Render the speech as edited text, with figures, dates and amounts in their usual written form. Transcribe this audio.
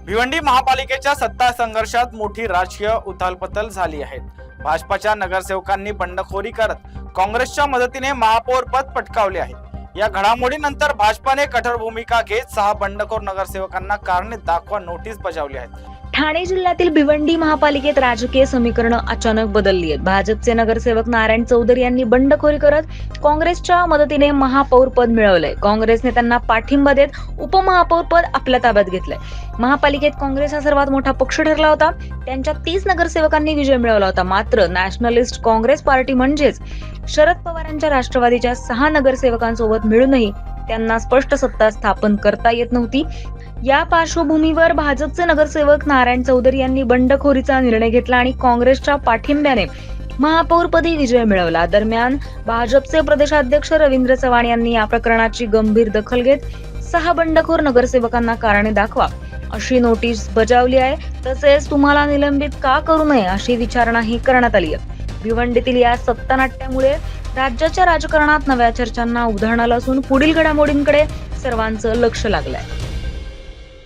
भिवंडी महापालिकेच्या सत्ता संघर्षात मोठी राजकीय उथलपुथल झाली आहे। भाजपाच्या नगरसेवकांनी बंडखोरी करत काँग्रेसच्या मदतीने महापौर पद पटकावले आहे। या घडामोडीनंतर भाजपाने कठोर भूमिका घेत 6 बंडखोर नगरसेवकांना कारणे दाखवा नोटीस बजावली आहे। ठाणे जिल्ह्यातील भिवंडी महापालिकेत राजकीय समीकरणं अचानक बदलली आहेत। भाजपचे नगरसेवक नारायण चौधरी यांनी बंडखोरी करत काँग्रेसच्या मदतीने महापौर पद मिळवलंय। काँग्रेसने त्यांना पाठिंबा देत उपमहापौर पद आपल्या ताब्यात घेतलंय। महापालिकेत काँग्रेस हा सर्वात मोठा पक्ष ठरला होता। त्यांच्या 30 नगरसेवकांनी विजय मिळवला होता। मात्र नॅशनलिस्ट काँग्रेस पार्टी म्हणजेच शरद पवारांच्या राष्ट्रवादीच्या 6 नगरसेवकांसोबत मिळूनही त्यांना स्पष्ट सत्ता स्थापन करता येत नव्हती। या पार्श्वभूमीवर भाजपचे नगरसेवक नारायण चौधरी यांनी बंडखोरीचा निर्णय घेतला आणि काँग्रेसच्या पाठिंब्याने महापौरपदी विजय मिळवला। दरम्यान भाजपचे प्रदेशाध्यक्ष रवींद्र चव्हाण यांनी या प्रकरणाची गंभीर दखल घेत 6 बंडखोर नगरसेवकांना कारणे दाखवा अशी नोटीस बजावली आहे। तसेच तुम्हाला निलंबित का करू नये अशी विचारणाही करण्यात आली आहे। भिवंडीतील या सत्तानाट्यामुळे राज्याच्या राजकारणात नव्या चर्चांना उधाण आलं असून पुढील घडामोडींकडे सर्वांचं लक्ष लागलंय।